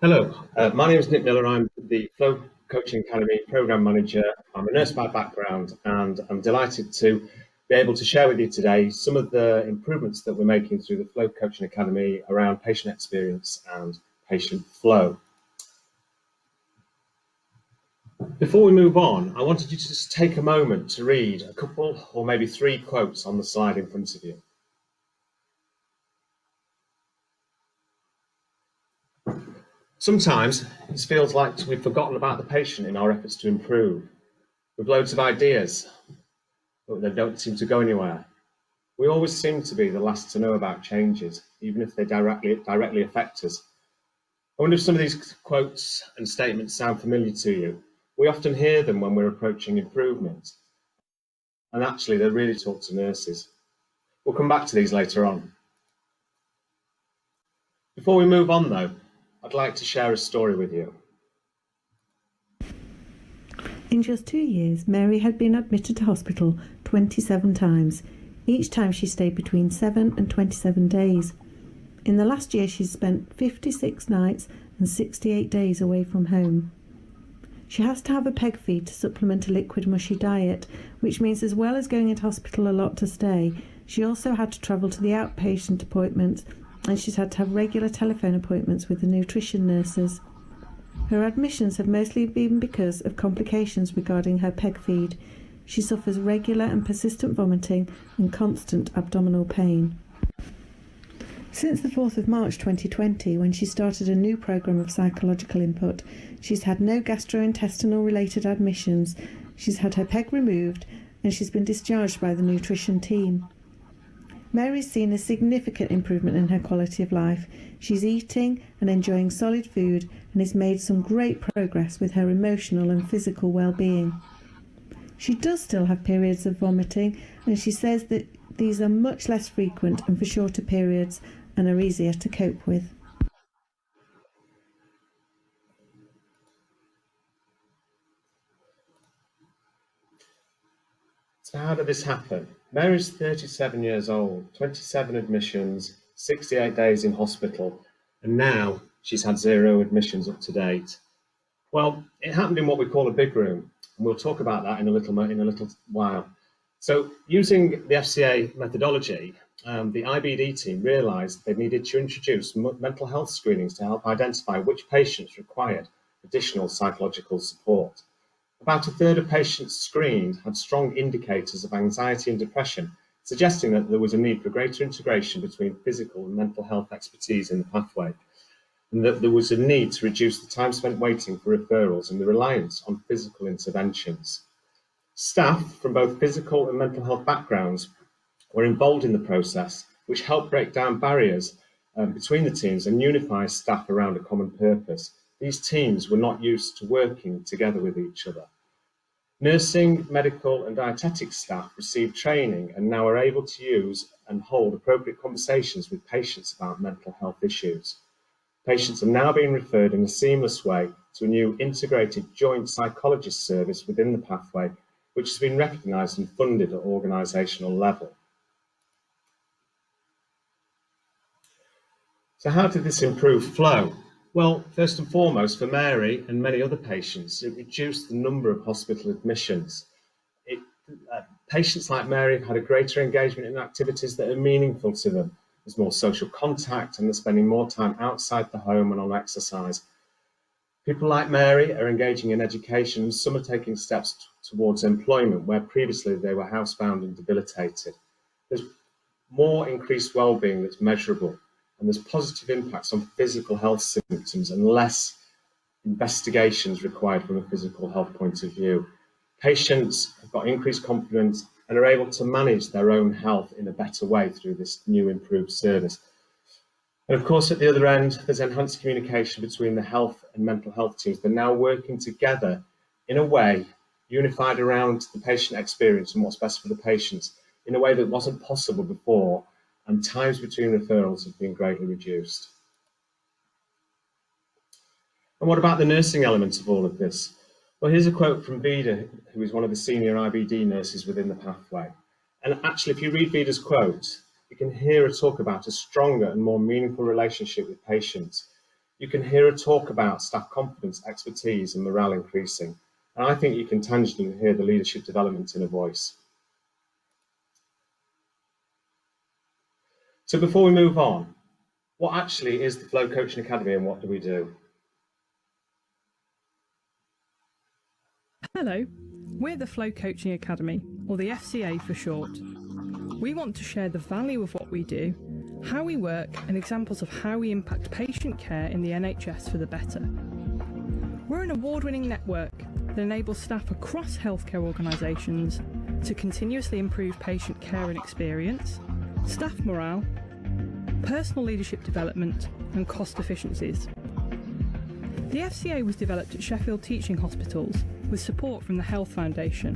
Hello, my name is Nick Miller. I'm the Flow Coaching Academy Programme Manager. I'm a nurse by background, and I'm delighted to be able to share with you today some of the improvements that we're making through the Flow Coaching Academy around patient experience and patient flow. Before we move on, I wanted you to just take a moment to read a couple or maybe three quotes on the slide in front of you. Sometimes it feels like we've forgotten about the patient in our efforts to improve. We've loads of ideas, but they don't seem to go anywhere. We always seem to be the last to know about changes, even if they directly affect us. I wonder if some of these quotes and statements sound familiar to you. We often hear them when we're approaching improvement, and actually they're really taught to nurses. We'll come back to these later on. Before we move on though, I'd like to share a story with you. In just 2 years, Mary had been admitted to hospital 27 times. Each time she stayed between 7 and 27 days. In the last year, she's spent 56 nights and 68 days away from home. She has to have a peg feed to supplement a liquid mushy diet, which means as well as going into hospital a lot to stay, she also had to travel to the outpatient appointments, and she's had to have regular telephone appointments with the nutrition nurses. Her admissions have mostly been because of complications regarding her peg feed. She suffers regular and persistent vomiting and constant abdominal pain. Since the 4th of March 2020, when she started a new programme of psychological input, she's had no gastrointestinal related admissions, she's had her peg removed, and she's been discharged by the nutrition team. Mary's seen a significant improvement in her quality of life. She's eating and enjoying solid food and has made some great progress with her emotional and physical well-being. She does still have periods of vomiting, and she says that these are much less frequent and for shorter periods and are easier to cope with. So how did this happen? Mary's 37 years old, 27 admissions, 68 days in hospital, and now she's had 0 admissions up to date. Well, it happened in what we call a big room, and we'll talk about that in a little while. So using the FCA methodology, the IBD team realised they needed to introduce mental health screenings to help identify which patients required additional psychological support. About a third of patients screened had strong indicators of anxiety and depression, suggesting that there was a need for greater integration between physical and mental health expertise in the pathway, and that there was a need to reduce the time spent waiting for referrals and the reliance on physical interventions. Staff from both physical and mental health backgrounds were involved in the process, which helped break down barriers between the teams and unify staff around a common purpose. These teams were not used to working together with each other. Nursing, medical and dietetic staff received training and now are able to use and hold appropriate conversations with patients about mental health issues. Patients are now being referred in a seamless way to a new integrated joint psychologist service within the pathway, which has been recognised and funded at organisational level. So how did this improve flow? Well, first and foremost, for Mary and many other patients, it reduced the number of hospital admissions. Patients like Mary have had a greater engagement in activities that are meaningful to them. There's more social contact and they're spending more time outside the home and on exercise. People like Mary are engaging in education, some are taking steps towards employment where previously they were housebound and debilitated. There's more increased well-being that's measurable, and there's positive impacts on physical health symptoms and less investigations required from a physical health point of view. Patients have got increased confidence and are able to manage their own health in a better way through this new improved service. And of course, at the other end, there's enhanced communication between the health and mental health teams. They're now working together in a way unified around the patient experience and what's best for the patients in a way that wasn't possible before, and times between referrals have been greatly reduced. And what about the nursing element of all of this? Well, here's a quote from Vida, who is one of the senior IBD nurses within the pathway. And actually, if you read Vida's quote, you can hear her talk about a stronger and more meaningful relationship with patients. You can hear her talk about staff confidence, expertise, and morale increasing. And I think you can tangibly hear the leadership development in her voice. So before we move on, what actually is the Flow Coaching Academy and what do we do? Hello, we're the Flow Coaching Academy, or the FCA for short. We want to share the value of what we do, how we work, and examples of how we impact patient care in the NHS for the better. We're an award-winning network that enables staff across healthcare organisations to continuously improve patient care and experience, staff morale, personal leadership development, and cost efficiencies. The FCA was developed at Sheffield Teaching Hospitals with support from the Health Foundation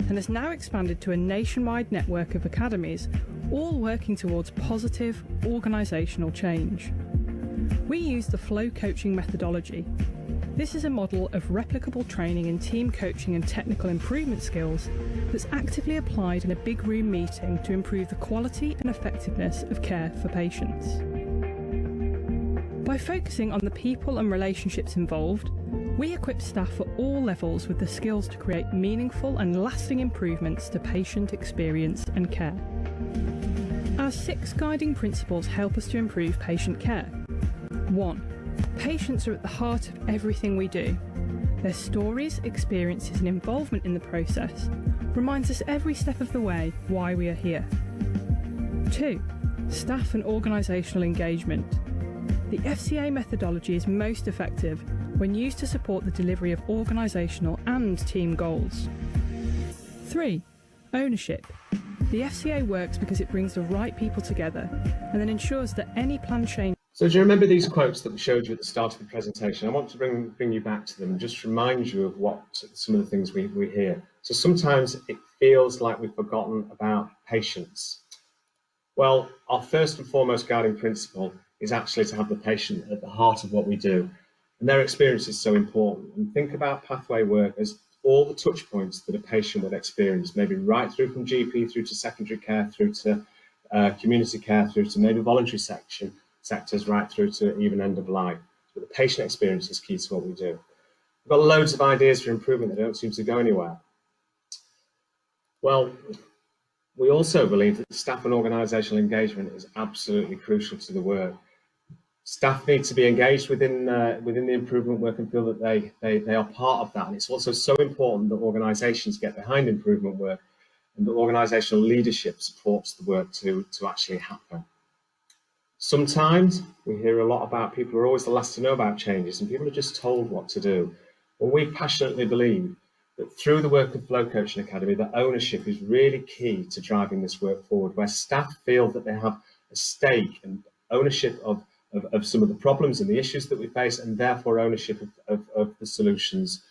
and has now expanded to a nationwide network of academies, all working towards positive organisational change. We use the Flow Coaching methodology. This is a model of replicable training in team coaching and technical improvement skills that's actively applied in a big room meeting to improve the quality and effectiveness of care for patients. By focusing on the people and relationships involved, we equip staff at all levels with the skills to create meaningful and lasting improvements to patient experience and care. Our 6 guiding principles help us to improve patient care. 1. Patients are at the heart of everything we do. Their stories, experiences and involvement in the process reminds us every step of the way why we are here. 2. Staff and organisational engagement. The FCA methodology is most effective when used to support the delivery of organisational and team goals. 3. Ownership. The FCA works because it brings the right people together and then ensures that any planned change. So do you remember these quotes that we showed you at the start of the presentation? I want to bring you back to them and just remind you of what some of the things we hear. So sometimes it feels like we've forgotten about patients. Well, our first and foremost guiding principle is actually to have the patient at the heart of what we do. And their experience is so important. And think about pathway work as all the touch points that a patient would experience, maybe right through from GP through to secondary care, through to community care, through to maybe voluntary sectors, right through to even end of life. So the patient experience is key to what we do. We've got loads of ideas for improvement that don't seem to go anywhere. Well, we also believe that staff and organisational engagement is absolutely crucial to the work. Staff need to be engaged within the improvement work and feel that they are part of that. And it's also so important that organisations get behind improvement work and that organisational leadership supports the work to actually happen. Sometimes we hear a lot about people who are always the last to know about changes and people are just told what to do. Well, we passionately believe that through the work of Flow Coaching Academy, that ownership is really key to driving this work forward, where staff feel that they have a stake and ownership of some of the problems and the issues that we face, and therefore ownership of the solutions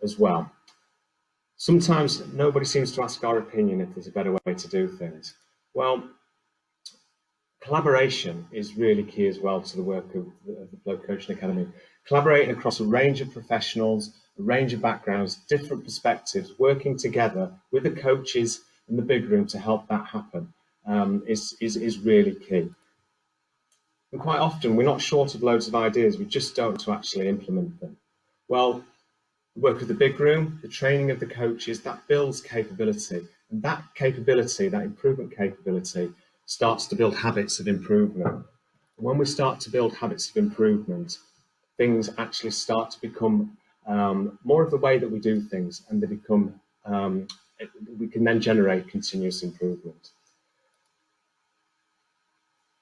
as well. Sometimes nobody seems to ask our opinion if there's a better way to do things. Well, collaboration is really key as well to the work of the Flow Coaching Academy. Collaborating across a range of professionals, a range of backgrounds, different perspectives, working together with the coaches in the big room to help that happen is really key. And quite often we're not short of loads of ideas, we just don't want to actually implement them. Well, the work of the big room, the training of the coaches, that builds capability. And that capability, that improvement capability, starts to build habits of improvement. And when we start to build habits of improvement, things actually start to become more of the way that we do things, and they become, we can then generate continuous improvement.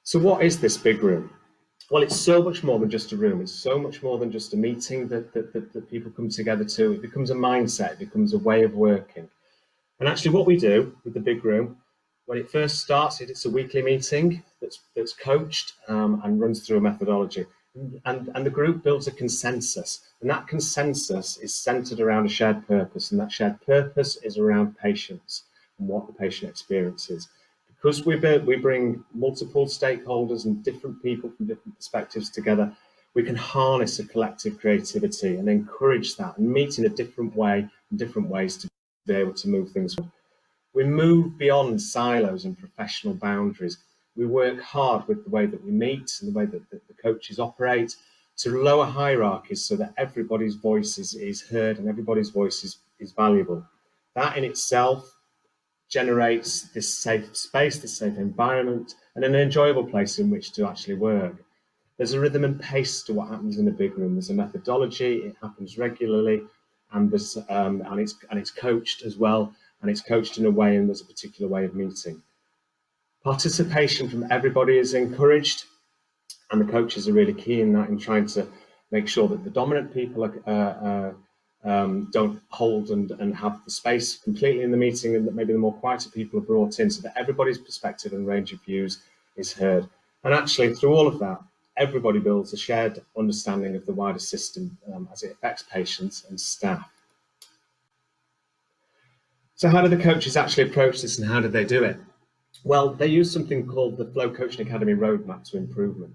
So what is this big room? Well, it's so much more than just a room. It's so much more than just a meeting that people come together to. It becomes a mindset, it becomes a way of working. And actually what we do with the big room, when it first starts, it's a weekly meeting that's coached and runs through a methodology. And the group builds a consensus. And that consensus is centered around a shared purpose. And that shared purpose is around patients and what the patient experience is. Because we bring multiple stakeholders and different people from different perspectives together, we can harness a collective creativity and encourage that and meet in a different way, in different ways to be able to move things forward. We move beyond silos and professional boundaries. We work hard with the way that we meet and the way that the coaches operate to lower hierarchies so that everybody's voice is heard and everybody's voice is valuable. That in itself generates this safe space, this safe environment, and an enjoyable place in which to actually work. There's a rhythm and pace to what happens in a big room. There's a methodology, it happens regularly, and it's coached as well, and it's coached in a way, and there's a particular way of meeting. Participation from everybody is encouraged, and the coaches are really key in that, in trying to make sure that the dominant people don't hold and have the space completely in the meeting, and that maybe the more quieter people are brought in so that everybody's perspective and range of views is heard. And actually, through all of that, everybody builds a shared understanding of the wider system as it affects patients and staff. So how do the coaches actually approach this, and how do they do it? Well, they use something called the Flow Coaching Academy Roadmap to Improvement.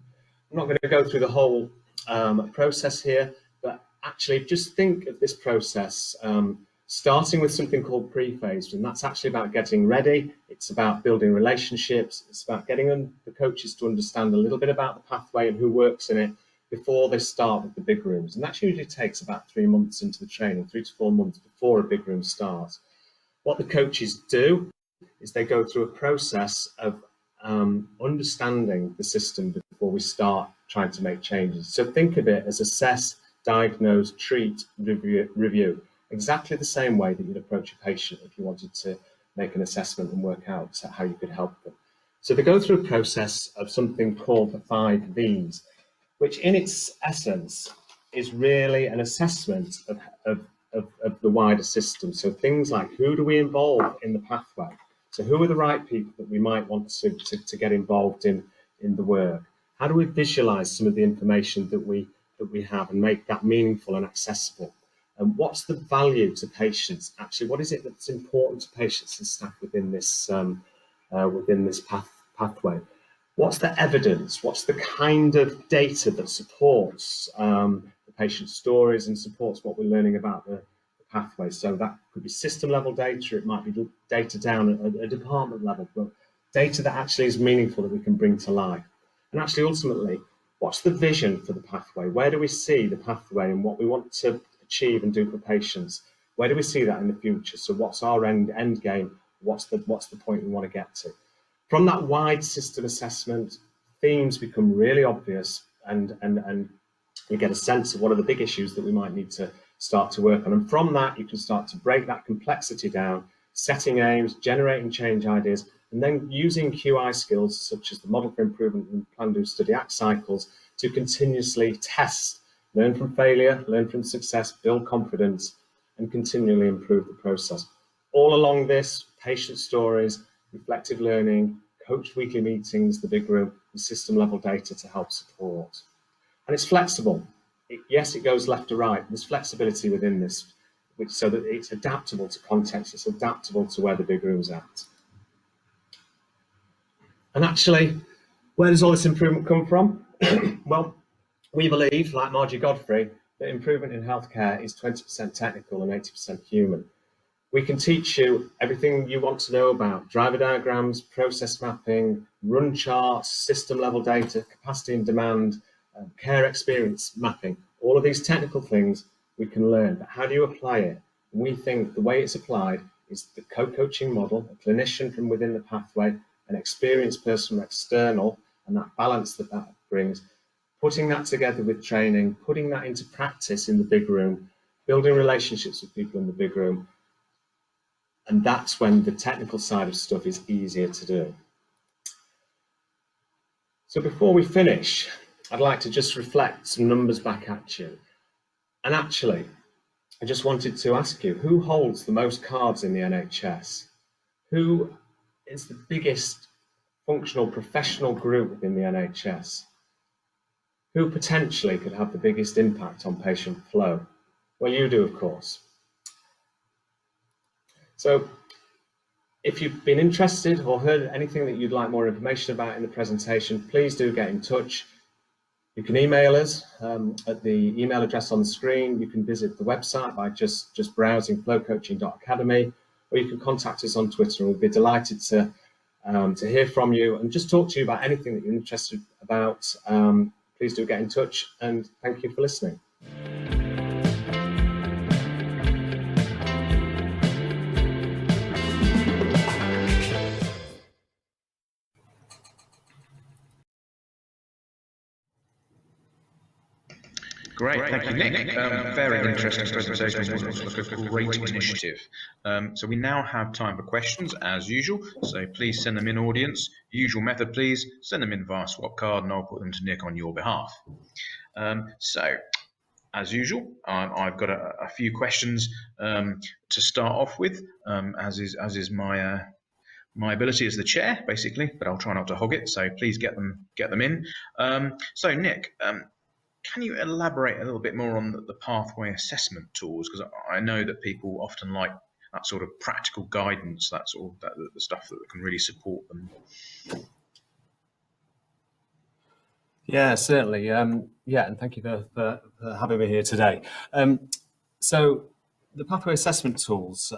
I'm not going to go through the whole process here, but actually just think of this process starting with something called pre-phase, and that's actually about getting ready. It's about building relationships. It's about getting the coaches to understand a little bit about the pathway and who works in it before they start with the big rooms. And that usually takes about 3 months into the training, 3 to 4 months before a big room starts. What the coaches do is they go through a process of understanding the system before we start trying to make changes. So think of it as assess, diagnose, treat, review. Exactly the same way that you'd approach a patient if you wanted to make an assessment and work out how you could help them. So they go through a process of something called the 5 V's, which in its essence is really an assessment of the wider system. So things like, who do we involve in the pathway? So who are the right people that we might want to get involved in the work? How do we visualize some of the information that we have and make that meaningful and accessible? And what's the value to patients? Actually, what is it that's important to patients and staff within this pathway? What's the evidence? What's the kind of data that supports the patient's stories and supports what we're learning about the pathway? So that could be system level data, it might be data down at a department level, but data that actually is meaningful that we can bring to life. And actually, ultimately, what's the vision for the pathway? Where do we see the pathway and what we want to achieve and do for patients? Where do we see that in the future? So what's our end game? What's the point we want to get to? From that wide system assessment, themes become really obvious, and you get a sense of what are the big issues that we might need to start to work on. And from that, you can start to break that complexity down, setting aims, generating change ideas, and then using QI skills such as the Model for Improvement and Plan, Do, Study, Act cycles to continuously test, learn from failure, learn from success, build confidence, and continually improve the process. All along this, patient stories, reflective learning, coached weekly meetings, the big room, and system level data to help support. And it's flexible. Yes, it goes left to right. There's flexibility within this, so that it's adaptable to context, it's adaptable to where the big room's at. And actually, where does all this improvement come from? Well, we believe, like Margie Godfrey, that improvement in healthcare is 20% technical and 80% human. We can teach you everything you want to know about driver diagrams, process mapping, run charts, system level data, capacity and demand, care experience mapping. All of these technical things we can learn, but how do you apply it? We think the way it's applied is the co-coaching model, a clinician from within the pathway, an experienced person from external, and that balance that brings, putting that together with training, putting that into practice in the big room, building relationships with people in the big room. And that's when the technical side of stuff is easier to do. So before we finish, I'd like to just reflect some numbers back at you. And actually, I just wanted to ask you, who holds the most cards in the NHS? Who is the biggest functional professional group within the NHS? Who potentially could have the biggest impact on patient flow? Well, you do, of course. So if you've been interested or heard anything that you'd like more information about in the presentation, please do get in touch. You can email us at the email address on the screen. You can visit the website by just browsing flowcoaching.academy, or you can contact us on Twitter, and we'll be delighted to hear from you and just talk to you about anything that you're interested about. please do get in touch, and thank you for listening. Great, thank you, Nick. Very interesting presentation. Looks like a great initiative. So we now have time for questions, as usual. So please send them in, audience. Usual method, please send them in via swap card, and I'll put them to Nick on your behalf. So, as usual, I've got a few questions to start off with, as is my my ability as the chair, basically. But I'll try not to hog it. So please get them in. So Nick. Can you elaborate a little bit more on the pathway assessment tools? Because I know that people often like that sort of practical guidance, that sort of the stuff that can really support them. Yeah, certainly. Yeah, and thank you for having me here today. So the pathway assessment tools,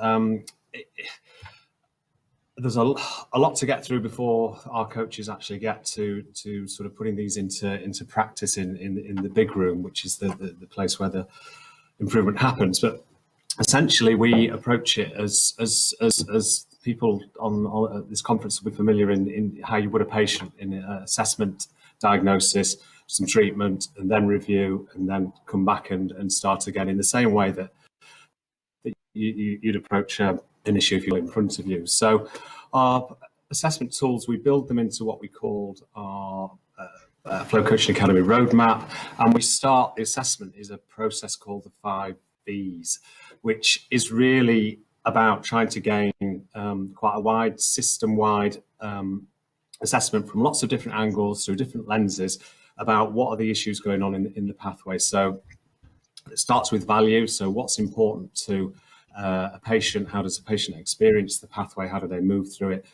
there's a lot to get through before our coaches actually get to sort of putting these into practice in the big room, which is the place where the improvement happens. But essentially, we approach it as people on this conference will be familiar in how you would a patient in assessment, diagnosis, some treatment, and then review, and then come back and start again in the same way that you'd approach an issue if you're in front of you. So our assessment tools, we build them into what we called our Flow Coaching Academy roadmap, and we start the assessment is a process called the 5 V's, which is really about trying to gain quite a wide system-wide assessment from lots of different angles through different lenses about what are the issues going on in the pathway. So it starts with value. So what's important to a patient? How does a patient experience the pathway? How do they move through it?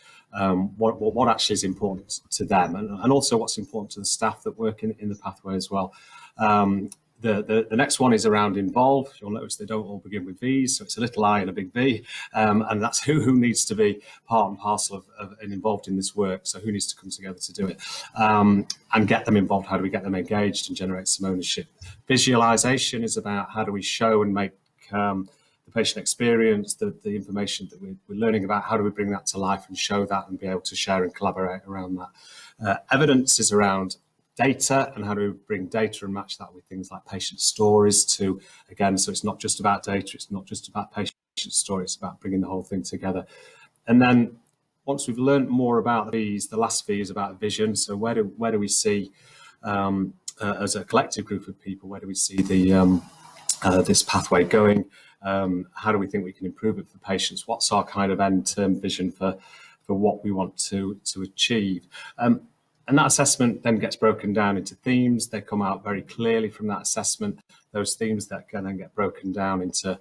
What actually is important to them, and also what's important to the staff that work in the pathway as well. The next one is around involve. You'll notice they don't all begin with V's, so it's a little I and a big V, and that's who needs to be part and parcel of and involved in this work. So who needs to come together to do it, and get them involved. How do we get them engaged and generate some ownership? Visualization is about how do we show and make the patient experience, the information that we're learning about, how do we bring that to life and show that and be able to share and collaborate around that. Evidence is around data, and how do we bring data and match that with things like patient stories to, again, so it's not just about data, it's not just about patient stories, it's about bringing the whole thing together. And then once we've learned more about these, the last V is about vision. So where do we see, as a collective group of people, where do we see the this pathway going? How do we think we can improve it for patients? What's our kind of end-term vision for what we want to achieve? And that assessment then gets broken down into themes. They come out very clearly from that assessment. Those themes that can then get broken down into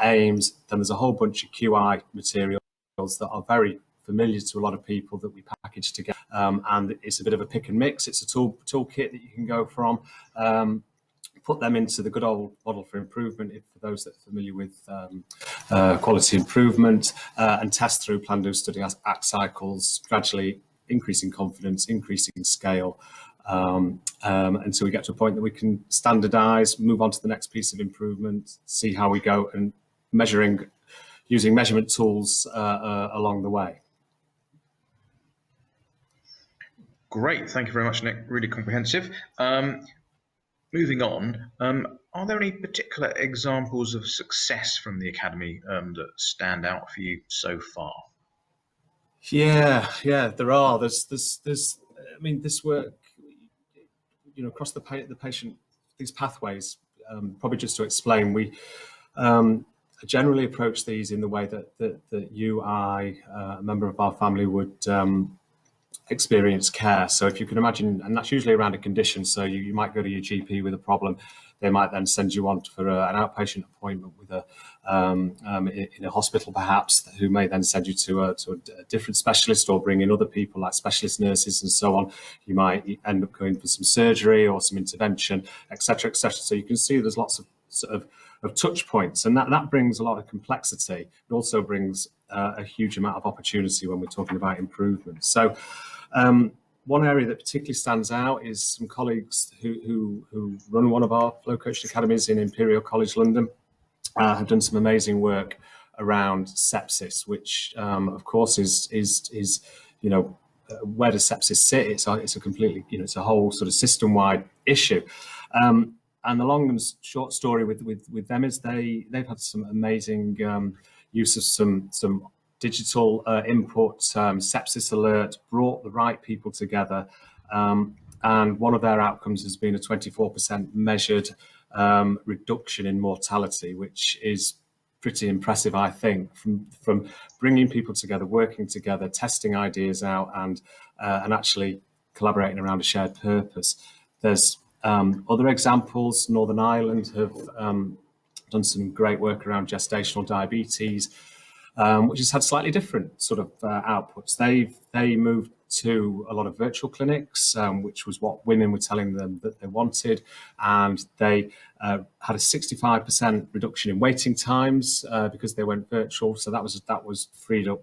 aims. Then there's a whole bunch of QI materials that are very familiar to a lot of people that we package together. And it's a bit of a pick and mix. It's a toolkit that you can go from. Put them into the good old model for improvement, for those that are familiar with quality improvement, and test through plan, do, study, act cycles, gradually increasing confidence, increasing scale, until we get to a point that we can standardize, move on to the next piece of improvement, see how we go, and using measurement tools along the way. Great, thank you very much, Nick. Really comprehensive. Moving on, are there any particular examples of success from the Academy that stand out for you so far? Yeah, there are. There's. I mean, this work, across the patient, these pathways. Probably just to explain, we generally approach these in the way that you, I, a member of our family would experience care. So if you can imagine, and that's usually around a condition, so you might go to your GP with a problem, they might then send you on for an outpatient appointment with in a hospital perhaps, who may then send you to a different specialist or bring in other people like specialist nurses and so on. You might end up going for some surgery or some intervention, etc., etc. So you can see there's lots of sort of touch points, and that brings a lot of complexity. It also brings a huge amount of opportunity when we're talking about improvement. So one area that particularly stands out is some colleagues who run one of our flow coaching academies in Imperial College London have done some amazing work around sepsis, which of course is where does sepsis sit? It's a completely, it's a whole sort of system-wide issue. And the long and short story with them is they've had some amazing use of some digital input, sepsis alert, brought the right people together, and one of their outcomes has been a 24% measured reduction in mortality, which is pretty impressive, I think, from bringing people together, working together, testing ideas out, and actually collaborating around a shared purpose. There's other examples. Northern Ireland have done some great work around gestational diabetes, which has had slightly different sort of outputs. They moved to a lot of virtual clinics, which was what women were telling them that they wanted, and they had a 65% reduction in waiting times because they went virtual. So that was freed up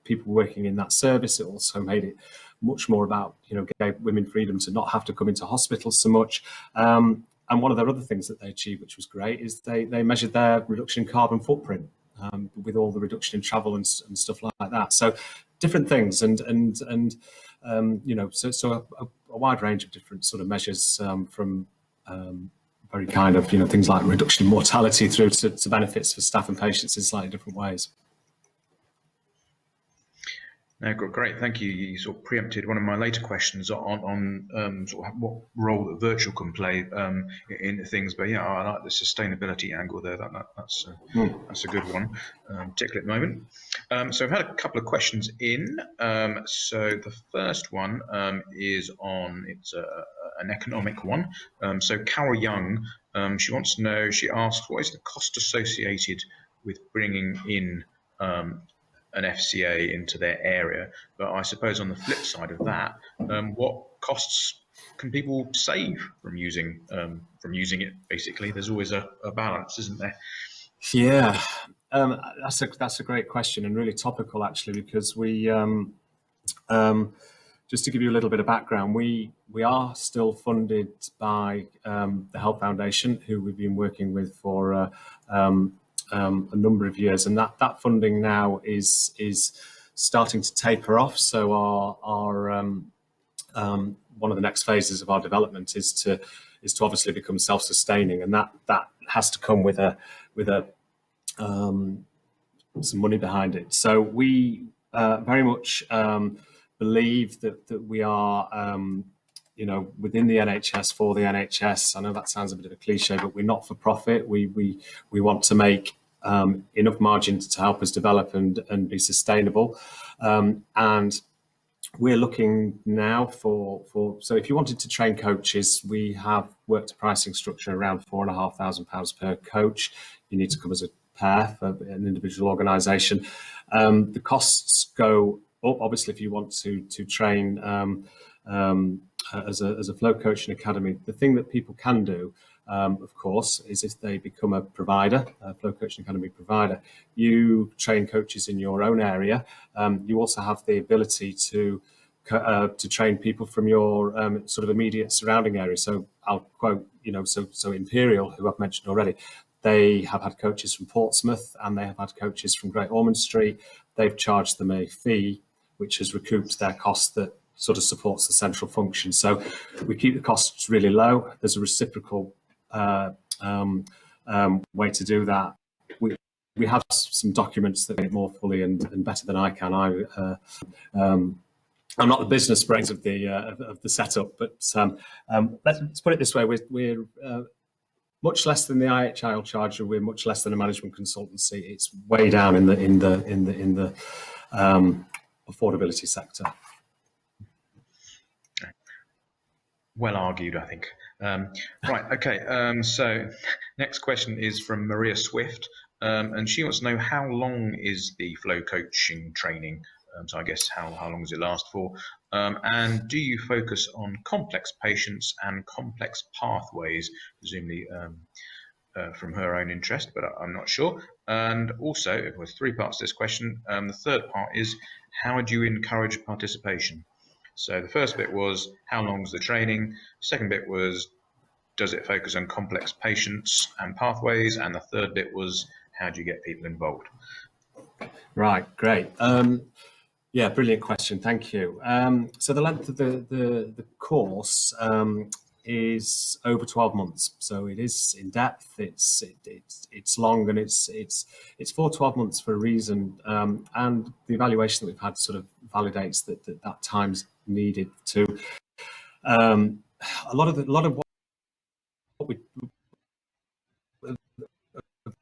people working in that service. It also made it much more about, gave women freedom to not have to come into hospital so much. And one of their other things that they achieved, which was great, is they measured their reduction in carbon footprint with all the reduction in travel and stuff like that. So different things, so a wide range of different sort of measures, from very kind of things like reduction in mortality through to benefits for staff and patients in slightly different ways. No, great, thank you. You sort of preempted one of my later questions on sort of what role that virtual can play in things. But yeah, I like the sustainability angle there. That's a good one, particularly at the moment. So I've had a couple of questions in. So the first one is it's an economic one. So Carol Young, she wants to know. She asks, what is the cost associated with bringing in an FCA into their area? But I suppose on the flip side of that, what costs can people save from using it? Basically, there's always a balance, isn't there? Yeah, that's a great question, and really topical actually, because we just to give you a little bit of background, we are still funded by the Health Foundation, who we've been working with for a number of years, and that funding now is starting to taper off. So our one of the next phases of our development is to obviously become self-sustaining, and that has to come with some money behind it. So we very much believe that we are within the NHS for the NHS. I know that sounds a bit of a cliche, but we're not for profit. We want to make enough margin to help us develop and be sustainable. And we're looking now for so if you wanted to train coaches, we have worked a pricing structure around £4,500 per coach. You need to come as a pair for an individual organisation. The costs go up, obviously, if you want to train as a flow coaching academy. The thing that people can do, of course, is if they become a provider, a flow coaching academy provider, you train coaches in your own area. You also have the ability to train people from your sort of immediate surrounding area. So I'll quote, so Imperial, who I've mentioned already, they have had coaches from Portsmouth and they have had coaches from Great Ormond Street. They've charged them a fee, which has recouped their cost that sort of supports the central function. So we keep the costs really low. There's a reciprocal way to do that. We have some documents that make it more fully and better than I can. I'm not the business brains of the setup, but let's put it this way: we're much less than the IHIL charger. We're much less than a management consultancy. It's way down in the affordability sector. Well argued, I think. Right, okay. So next question is from Maria Swift, and she wants to know, how long is the flow coaching training? So I guess how long does it last for? And do you focus on complex patients and complex pathways, presumably from her own interest, but I'm not sure. And also, it was 3 parts to this question. The third part is, how do you encourage participation? So the first bit was how long is the training? Second bit was does it focus on complex patients and pathways? And the third bit was how do you get people involved? Right, great. Yeah, brilliant question. Thank you. So the length of the course is over 12 months. So it is in depth. It's long, and it's for 12 months for a reason. And the evaluation that we've had sort of validates that time's needed to. A lot of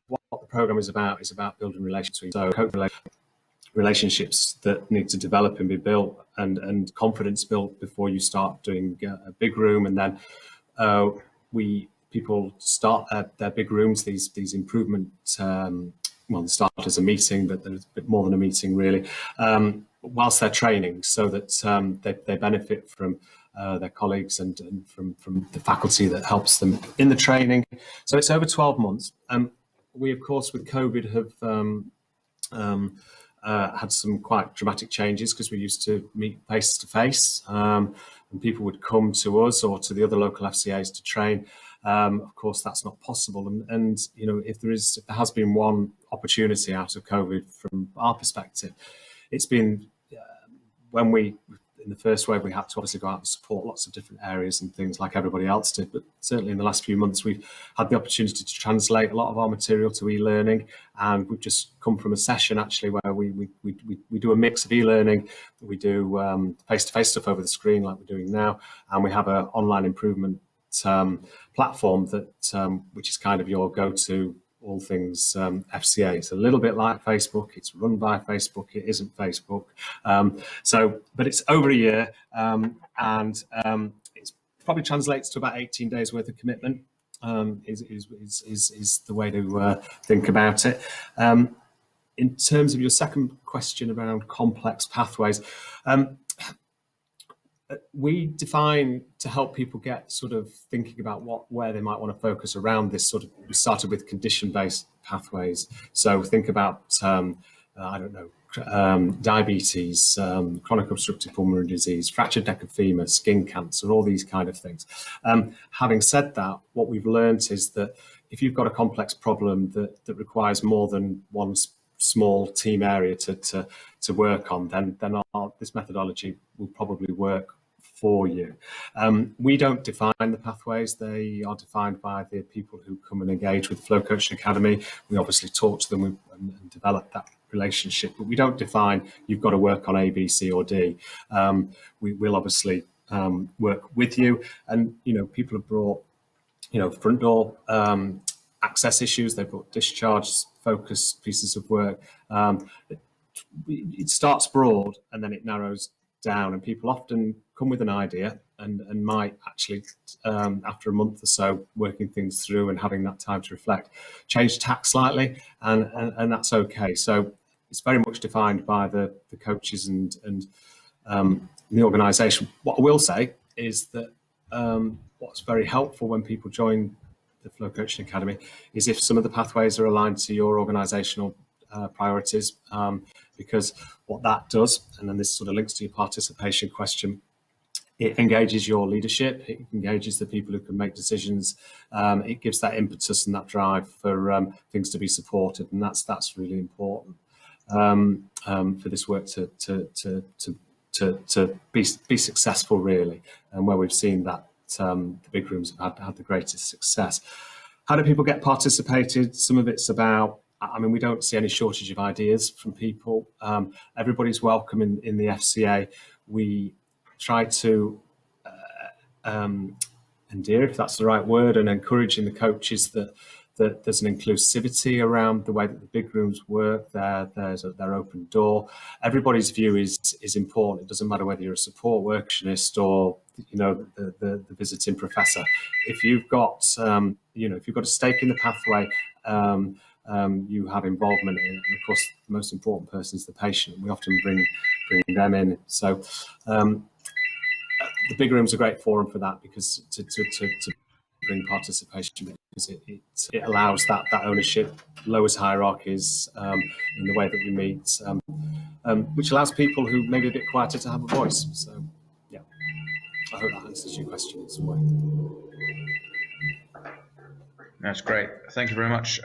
what the program is about building relationships. So relationships that need to develop and be built, and confidence built before you start doing a big room. And then people start at their big rooms, these improvement, well, they start as a meeting, but there's a bit more than a meeting really, whilst they're training, so that they benefit from their colleagues and from the faculty that helps them in the training. So it's over 12 months. We, of course, with COVID have had some quite dramatic changes, because we used to meet face to face, and people would come to us or to the other local FCAs to train. Of course, that's not possible. And you know, if there has been one opportunity out of COVID from our perspective, it's been when in the first wave, we had to obviously go out and support lots of different areas and things like everybody else did. But certainly in the last few months, we've had the opportunity to translate a lot of our material to e-learning. And we've just come from a session actually where we do a mix of e-learning. We do face-to-face stuff over the screen like we're doing now. And we have an online improvement platform that which is kind of your go-to all things FCA. It's a little bit like Facebook. It's run by Facebook. It isn't Facebook. But it's over a year, and it probably translates to about 18 days worth of commitment. Is the way to think about it. In terms of your second question around complex pathways, we define to help people get sort of thinking about where they might want to focus around this sort of. We started with condition-based pathways, so think about I don't know, diabetes, chronic obstructive pulmonary disease, fractured neck and femur, skin cancer, all these kind of things. Having said that, what we've learned is that if you've got a complex problem that requires more than one small team area to work on, then this methodology will probably work for you. We don't define the pathways. They are defined by the people who come and engage with Flow Coaching Academy. We obviously talk to them and develop that relationship, but we don't define you've got to work on A, B, C or D. We will obviously work with you, and you know, people have brought, you know, front door access issues. They've brought discharge focus pieces of work. It starts broad and then it narrows down, and people often come with an idea and might actually, after a month or so working things through and having that time to reflect, change tack slightly, and that's okay. So it's very much defined by the coaches and the organisation. What I will say is that what's very helpful when people join the Flow Coaching Academy is if some of the pathways are aligned to your organisational priorities, because what that does, and then this sort of links to your participation question, it engages your leadership, it engages the people who can make decisions, it gives that impetus and that drive for things to be supported, and that's really important for this work to be successful really, and where we've seen that the big rooms have had the greatest success. How do people get participated? Some of it's about, I mean, we don't see any shortage of ideas from people. Everybody's welcome in the FCA. We try to endear, if that's the right word, and encouraging the coaches that there's an inclusivity around the way that the big rooms work. There's their open door. Everybody's view is important. It doesn't matter whether you're a support workerist or, you know, the visiting professor. If you've got you know, if you've got a stake in the pathway, you have involvement in it. And of course, the most important person is the patient. We often bring them in. So the big rooms are a great forum for that, because to bring participation, because it allows that ownership, lowers hierarchies in the way that we meet, which allows people who may be a bit quieter to have a voice. So yeah. I hope that answers your question as well. That's great. Thank you very much,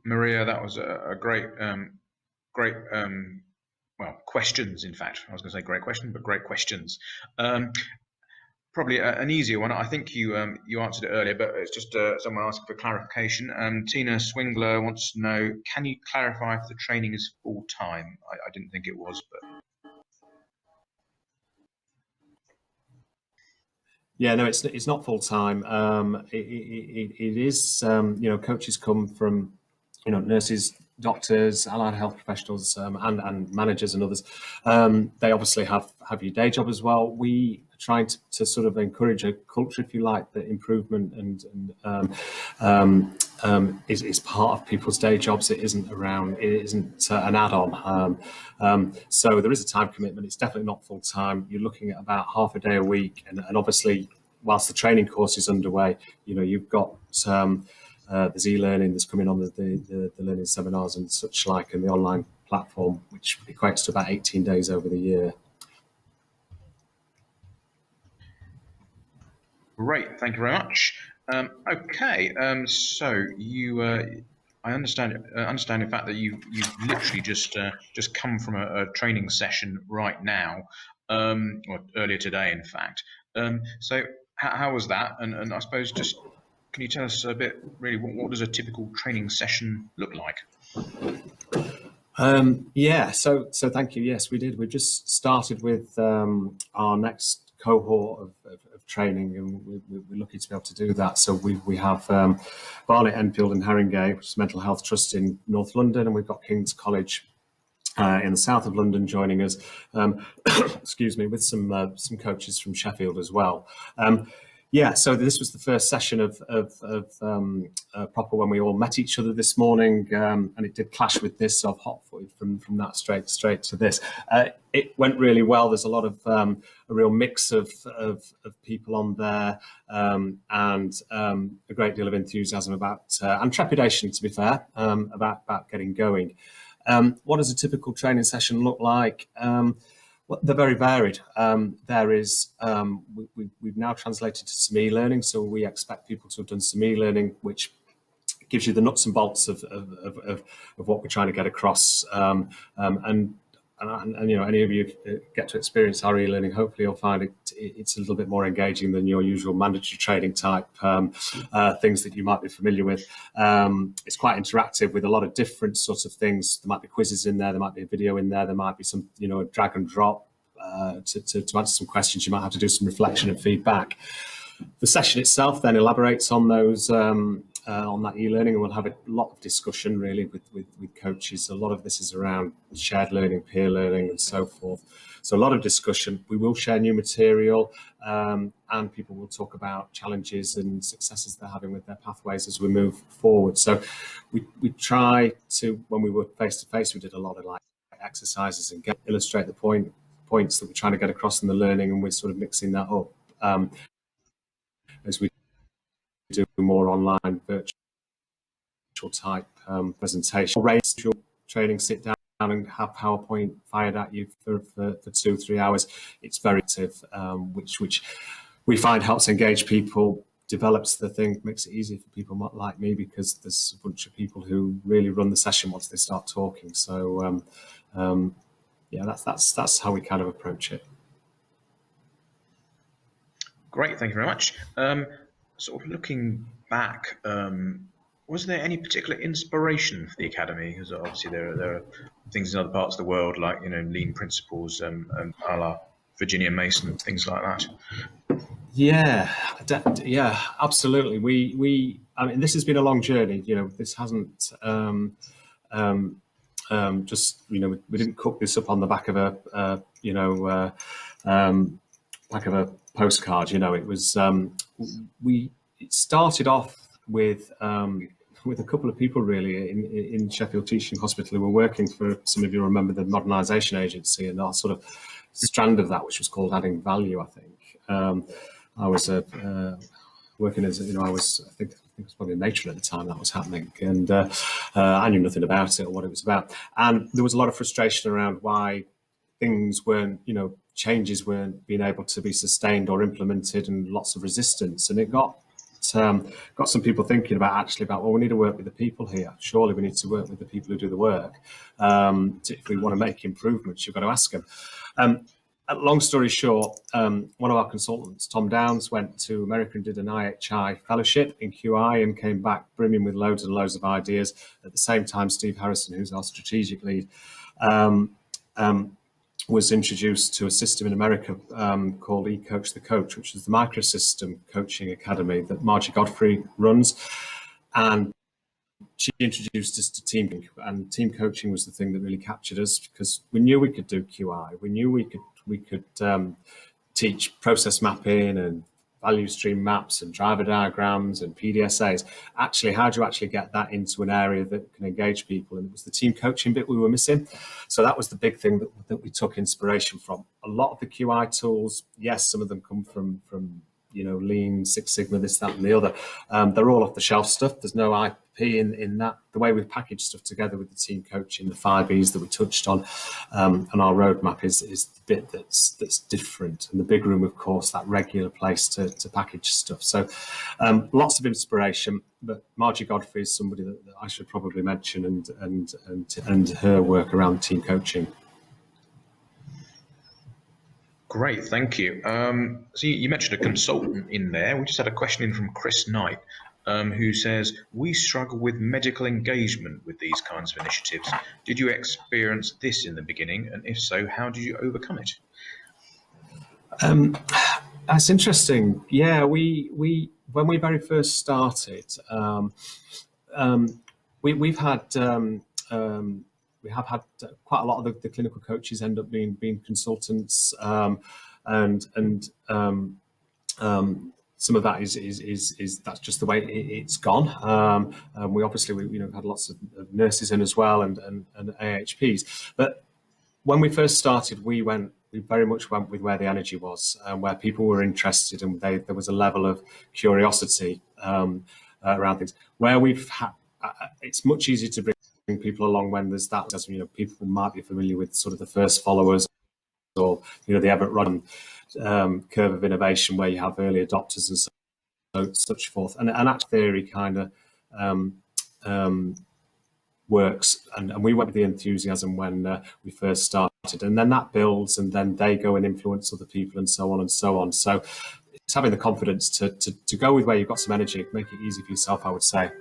Maria. That was a great, well, questions. In fact, I was going to say great question, but great questions. Probably an easier one. I think you answered it earlier, but it's just someone asking for clarification. Tina Swingler wants to know: can you clarify if the training is full time? I didn't think it was, but. Yeah, no, it's not full time. It is, coaches come from, nurses, doctors, allied health professionals, and managers and others. They obviously have your day job as well. We are trying to sort of encourage a culture, if you like, that improvement is part of people's day jobs. It isn't an add-on. So there is a time commitment. It's definitely not full time. You're looking at about half a day a week, and obviously, whilst the training course is underway, you've got there's e-learning that's coming on the learning seminars and such like, and the online platform, which equates to about 18 days over the year. Great, thank you very much. Okay, so you, I understand in fact that you've literally just come from a training session right now, or earlier today, in fact. So how was that? And I suppose just can you tell us a bit, really, what does a typical training session look like? Yeah, so thank you. Yes, we did. We just started with our next cohort of training, and we're lucky to be able to do that. So we have Barnet, Enfield and Haringey, which is Mental Health Trust in North London, and we've got King's College in the south of London joining us, excuse me, with some coaches from Sheffield as well. Yeah, so this was the first session of proper when we all met each other this morning, and it did clash with this, so I've hot-footed from that straight to this. It went really well. There's a lot of a real mix of people on there, and a great deal of enthusiasm about and trepidation, to be fair, about getting going. What does a typical training session look like? Well, they're very varied. There is, we've now translated to some e-learning, so we expect people to have done some e-learning, which gives you the nuts and bolts of what we're trying to get across. And any of you get to experience our e-learning, hopefully you'll find it's a little bit more engaging than your usual mandatory training type things that you might be familiar with. It's quite interactive with a lot of different sorts of things. There might be quizzes in there, there might be a video in there, there might be some, a drag and drop to answer some questions. You might have to do some reflection and feedback. The session itself then elaborates on those on that e-learning, and we'll have a lot of discussion really with coaches. A lot of this is around shared learning, peer learning and so forth. So a lot of discussion. We will share new material, and people will talk about challenges and successes they're having with their pathways as we move forward. So we try to, when we were face to face, we did a lot of like exercises and illustrate the points that we're trying to get across in the learning, and we're sort of mixing that up as we do more online virtual type presentation. Your training, sit down and have PowerPoint fired at you for 2-3 hours. It's very active, which we find helps engage people, develops the thing, makes it easier for people like me, because there's a bunch of people who really run the session once they start talking. So yeah, that's how we kind of approach it. Great, thank you very much. Sort of looking back, was there any particular inspiration for the Academy? Because obviously there are things in other parts of the world, like lean principles and a la Virginia Mason, things like that. Yeah, absolutely. I mean, this has been a long journey. This hasn't just we didn't cook this up on the back of a postcard. It was it started off with a couple of people really in Sheffield Teaching Hospital who were working for, some of you remember, the Modernisation Agency, and our sort of strand of that, which was called Adding Value, I think. I was working as, I think it was probably a matron at the time that was happening, and I knew nothing about it or what it was about. And there was a lot of frustration around why things weren't, changes weren't being able to be sustained or implemented, and lots of resistance. And it got some people thinking about, well, we need to work with the people here. Surely we need to work with the people who do the work. If we want to make improvements, you've got to ask them. Long story short, one of our consultants, Tom Downs, went to America and did an IHI fellowship in QI and came back brimming with loads and loads of ideas. At the same time, Steve Harrison, who's our strategic lead, was introduced to a system in America called eCoach the Coach, which is the microsystem coaching academy that Margie Godfrey runs. And she introduced us to team coaching, and team coaching was the thing that really captured us, because we knew we could do QI. We knew we could teach process mapping and value stream maps and driver diagrams and PDSAs. Actually, how do you actually get that into an area that can engage people? And it was the team coaching bit we were missing. So that was the big thing that we took inspiration from. A lot of the QI tools, yes, some of them come from Lean, Six Sigma, this, that, and the other. They're all off the shelf stuff. There's no IP in that. The way we've packaged stuff together with the team coaching, the 5 E's that we touched on, and our roadmap is the bit that's different. And the big room, of course, that regular place to package stuff. So lots of inspiration. But Margie Godfrey is somebody that I should probably mention, and her work around team coaching. Great, thank you. So you mentioned a consultant in there. We just had a question in from Chris Knight, who says, we struggle with medical engagement with these kinds of initiatives. Did you experience this in the beginning? And if so, how did you overcome it? That's interesting. Yeah, we when we very first started, we have had quite a lot of the clinical coaches end up being consultants, and some of that is that's just the way it's gone. We obviously had lots of nurses in as well, and AHPs. But when we first started, we very much went with where the energy was, where people were interested, and there was a level of curiosity around things. Where we've had, it's much easier to bring people along when there's that. People might be familiar with sort of the first followers, or the Everett Run curve of innovation, where you have early adopters and such forth. And that theory kind of works, and we went with the enthusiasm when we first started, and then that builds, and then they go and influence other people, and so on and so on. So it's having the confidence to go with where you've got some energy, make it easy for yourself, I would say.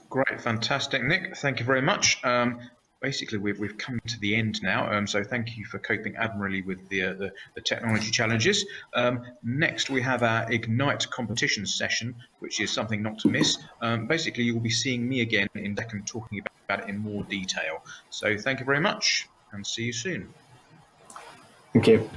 Great, fantastic, Nick. Thank you very much. Basically, we've come to the end now, so thank you for coping admirably with the technology challenges. Next, we have our Ignite competition session, which is something not to miss. Basically, you'll be seeing me again in a second talking about it in more detail. So thank you very much, and see you soon. Thank you.